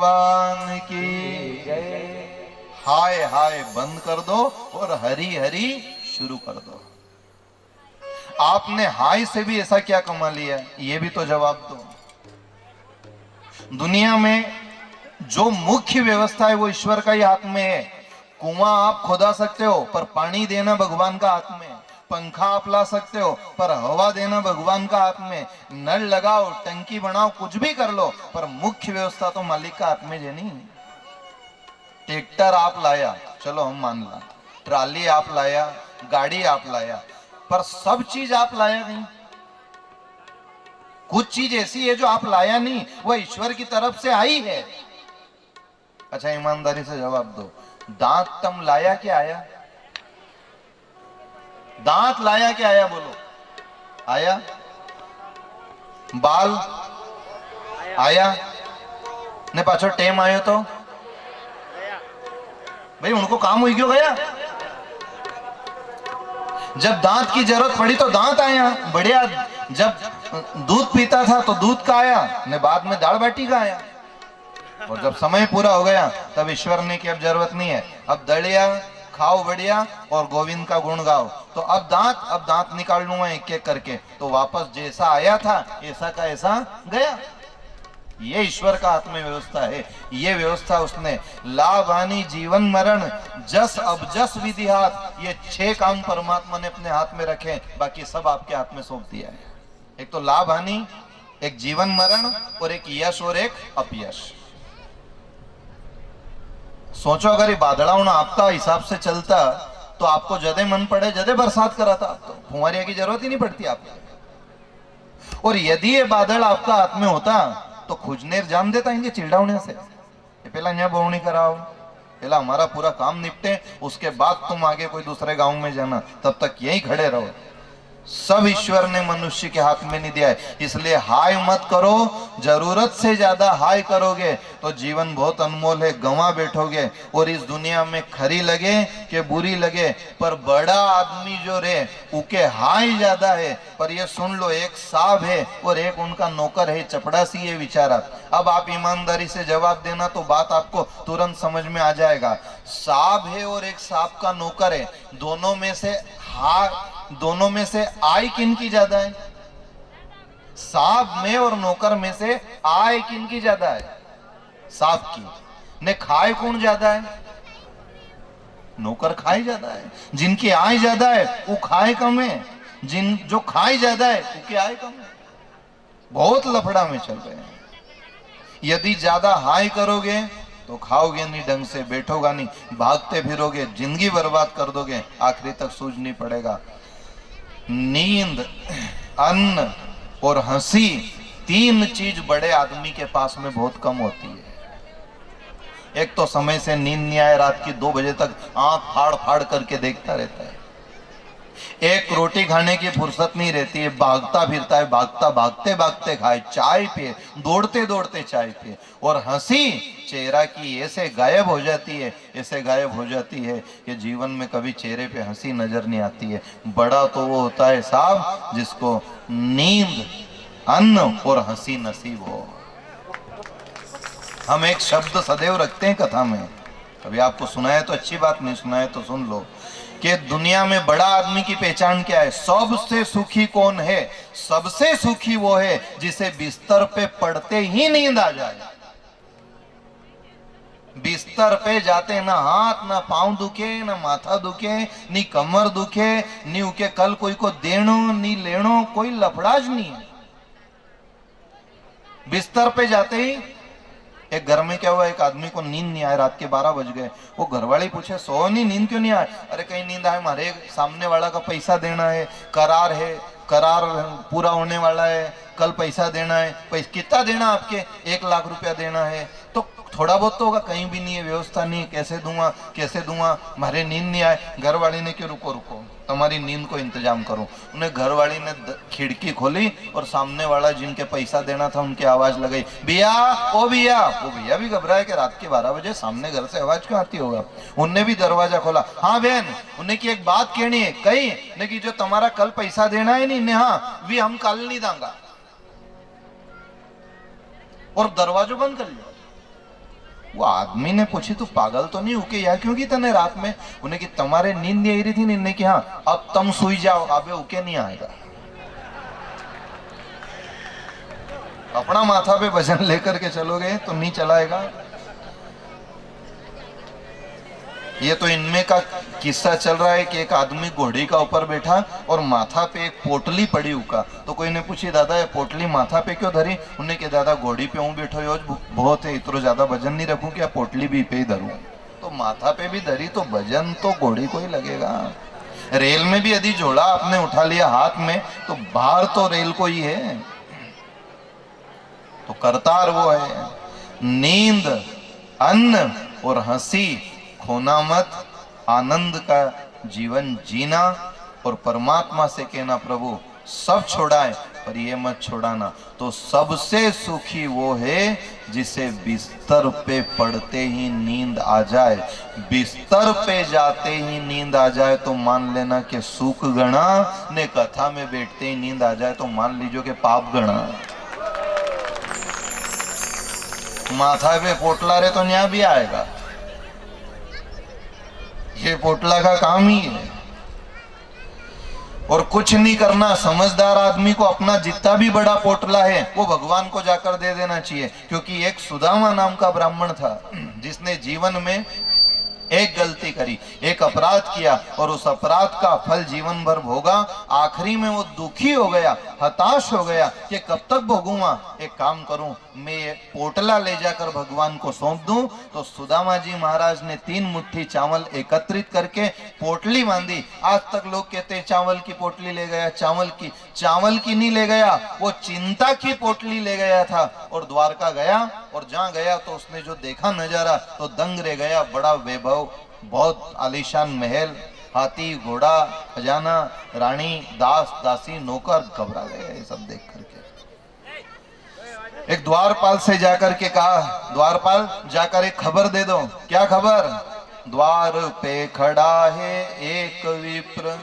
भगवान की जय। हाय हाय बंद कर दो और हरी हरी शुरू कर दो। आपने हाय से भी ऐसा क्या कमा लिया, ये भी तो जवाब दो। दुनिया में जो मुख्य व्यवस्था है वो ईश्वर का ही हाथ में है। कुआं आप खोदा सकते हो पर पानी देना भगवान का हाथ में है। पंखा आप ला सकते हो पर हवा देना भगवान का हाथ में। नल लगाओ, टंकी बनाओ, कुछ भी कर लो, पर मुख्य व्यवस्था तो मालिक का हाथ में है नहीं। ट्रैक्टर आप लाया, चलो हम मान ला, ट्राली आप लाया, गाड़ी आप लाया, पर सब चीज आप लाया नहीं। कुछ चीज ऐसी है जो आप लाया नहीं, वह ईश्वर की तरफ से आई है। अच्छा ईमानदारी से जवाब दो, दांत तुम लाया क्या आया? दांत लाया क्या आया? बोलो, आया? बाल आया ने पाछो टेम आयो तो भाई उनको काम हुई क्यों गया? जब दांत की जरूरत पड़ी तो दांत आया, बढ़िया। जब दूध पीता था तो दूध का आया ने, बाद में दाल बाटी का आया। और जब समय पूरा हो गया तब ईश्वर ने कि अब जरूरत नहीं है, अब दलिया खाओ बढ़िया और गोविंद का गुण गाओ। तो अब दांत निकाल लूंगा एक एक करके, तो वापस जैसा आया था ऐसा का ऐसा गया। ये ईश्वर का हाथ में व्यवस्था है। ये व्यवस्था उसने लाभ हानि जीवन मरण जस अबजस विधि हाथ, ये 6 काम परमात्मा ने अपने हाथ में रखे, बाकी सब आपके हाथ में सौंप दिया है। एक तो लाभ हानि, एक जीवन मरण, और एक यश और एक अपयश। सोचो अगर ये बादलाओं आपका हिसाब से चलता तो आपको जदे मन पड़े जदे बरसात कराता, आपको फुहारिया की जरूरत ही नहीं पड़ती आपको। और यदि ये बादल आपका हाथ में होता तो खुजनेर जान देता इनके चिल्डाउने से, पहला यहाँ बोवनी कराओ, पहला हमारा पूरा काम निपटे, उसके बाद तुम आगे कोई दूसरे गांव में जाना, तब तक यहीं खड़े रहो। सब ईश्वर ने मनुष्य के हाथ में नहीं दिया है। इसलिए हाय मत करो, जरूरत से ज्यादा हाय करोगे तो जीवन बहुत अनमोल है, गंवा बैठोगे। और इस दुनिया में खरी लगे कि बुरी लगे, पर बड़ा आदमी जो रे उके हाय ज्यादा है। पर ये सुन लो, एक साहब है और एक उनका नौकर है, चपड़ासी है विचारा। अब आप ईमानदारी से जवाब देना तो बात आपको तुरंत समझ में आ जाएगा। साहब है और एक साहब का नौकर है, दोनों में से आय किन की ज्यादा है? साहब में और नौकर में से आय किन की ज्यादा है? साहब की। ने खाए कौन ज्यादा है? नौकर खाए ज्यादा है। जिनकी आय ज्यादा है वो खाए कम है, जो खाए ज्यादा है उनकी आय कम है। बहुत लफड़ा में चल रहे हैं। यदि ज्यादा हाय करोगे तो खाओगे नहीं ढंग से, बैठोगा नहीं, भागते फिरोगे, जिंदगी बर्बाद कर दोगे, आखिरी तक सूझ नहीं पड़ेगा। नींद, अन्न और हंसी, 3 चीज बड़े आदमी के पास में बहुत कम होती है। एक तो समय से नींद नहीं आए, रात की 2 बजे तक आंख फाड़ फाड़ करके देखता रहता है। एक रोटी खाने की फुर्सत नहीं रहती है, भागता फिरता है, भागते भागते खाए, चाय पिए, दौड़ते दौड़ते चाय पिए। और हंसी चेहरा की ऐसे गायब हो जाती है, ऐसे गायब हो जाती है कि जीवन में कभी चेहरे पे हंसी नजर नहीं आती है। बड़ा तो वो होता है साहब जिसको नींद, अन्न और हंसी नसीब हो। हम एक शब्द सदैव रखते हैं कथा में, कभी आपको सुनाया तो अच्छी बात, नहीं सुनाया तो सुन लो, कि दुनिया में बड़ा आदमी की पहचान क्या है? सबसे सुखी कौन है? सबसे सुखी वो है जिसे बिस्तर पे पड़ते ही नींद आ जाए। बिस्तर पे जाते ना हाथ ना पांव दुखे, ना माथा दुखे, नी कमर दुखे, नी उके कल कोई को देनो नी लेनो, कोई लफड़ाज नहीं है। बिस्तर पे जाते ही, एक घर में क्या हुआ, एक आदमी को नींद नहीं आए, रात के 12 बज गए। वो घरवाली पूछे, सो नहीं, नींद क्यों नहीं आए? अरे कहीं नींद आए, हमारे सामने वाला का पैसा देना है, करार है, करार पूरा होने वाला है, कल पैसा देना है। पैसा कितना देना? आपके 1 लाख रुपया देना है। तो थोड़ा बहुत तो होगा, कहीं भी नहीं है, व्यवस्था नहीं, कैसे दूंगा कैसे दूंगा, हमारे नींद नहीं आए। घर वाली ने क्यों, रुको रुको, तुम्हारी नींद को इंतजाम करो। उन्हें घर वाली ने खिड़की खोली और सामने वाला जिनके पैसा देना था उनकी आवाज लगाई, भैया ओ भैया। वो भैया भी घबराए कि रात के 12 बजे सामने घर से आवाज क्यों आती होगा। उनने भी दरवाजा खोला, हाँ बहन, उन्हें की एक बात कहनी है। कही ने कि जो तुम्हारा कल पैसा देना है नहीं, हाँ वी हम कल नहीं देंगा, और दरवाजो बंद कर लिया। वो आदमी ने पूछी तू पागल तो नहीं उके यहाँ क्यों की तने रात में? उन्हें कि तुम्हारे नींद नहीं आई रही थी, नींद की हाँ अब तुम सोई जाओ। अबे उके नहीं आएगा, अपना माथा पे वजन लेकर के चलोगे तो नहीं चलाएगा। ये तो इनमें का किस्सा चल रहा है कि एक आदमी घोड़ी का ऊपर बैठा और माथा पे एक पोटली पड़ी उका। तो कोई ने पूछी दादा ये पोटली माथा पे क्यों धरी? उन्हें के दादा घोड़ी पे हूँ बैठो योज बहुत है, इतना ज्यादा वजन नहीं रखूं क्या पोटली भी पे ही धरूं। तो माथा पे भी धरी तो वजन तो घोड़ी को ही लगेगा। रेल में भी यदि झोला आपने उठा लिया हाथ में तो भार तो रेल को ही है। तो करतार वो है। नींद, अन्न और हंसी खोना मत, आनंद का जीवन जीना और परमात्मा से कहना प्रभु सब छोड़ाए पर ये मत छोड़ाना। तो सबसे सुखी वो है जिसे बिस्तर पे पड़ते ही नींद आ जाए। बिस्तर पे जाते ही नींद आ जाए तो मान लेना कि सुख गणा, ने कथा में बैठते ही नींद आ जाए तो मान लीजिए कि पाप गणा। माथा पे पोटला रे तो न्याय भी आएगा, ये पोटला का काम ही है। और कुछ नहीं करना, समझदार आदमी को अपना जितना भी बड़ा पोटला है वो भगवान को जाकर दे देना चाहिए। क्योंकि एक सुदामा नाम का ब्राह्मण था जिसने जीवन में एक गलती करी, एक अपराध किया और उस अपराध का फल जीवन भर भोगा। आखिरी में वो दुखी हो गया, हताश हो गया कि कब तक भोगूंगा। एक काम करूं, मैं ये पोटला ले जाकर भगवान को सौंप दूं। तो सुदामा जी महाराज ने 3 मुट्ठी चावल एकत्रित करके पोटली बांधी। आज तक लोग कहते हैं चावल की पोटली ले गया, चावल की नहीं ले गया, वो चिंता की पोटली ले गया था। और द्वारका गया और जहां गया तो उसने जो देखा नजारा तो दंग रह गया। बड़ा वैभव, बहुत आलीशान महल, हाथी घोड़ा खजाना, रानी दास दासी नौकर, घबरा गए ये सब देख करके। एक द्वारपाल से जाकर के कहा, द्वारपाल जाकर एक खबर दे दो। क्या खबर? द्वार पे खड़ा है एक विप्र,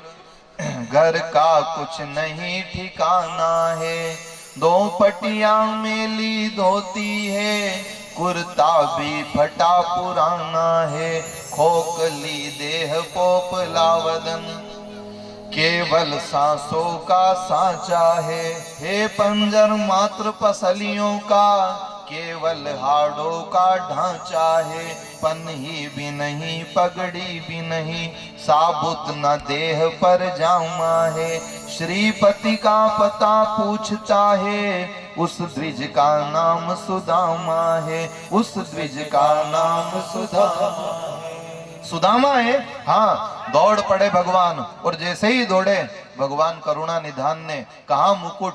घर का कुछ नहीं ठिकाना है। 2 पटिया मेली धोती है, कुर्ता भी फटा पुराना है। खोखली देह पोपला वदन, केवल सांसों का सांचा है। हे पंजर मात्र पसलियों का, केवल हाड़ों का ढांचा है। पन्ही भी नहीं पगड़ी भी नहीं, साबुत न देह पर जामा है। श्रीपति का पता पूछता है, उस द्विज का नाम सुदामा है। उस द्विज का नाम सुदामा है। हाँ, दौड़ पड़े भगवान और जैसे ही दौड़े भगवान करुणा निधान ने कहा मुकुट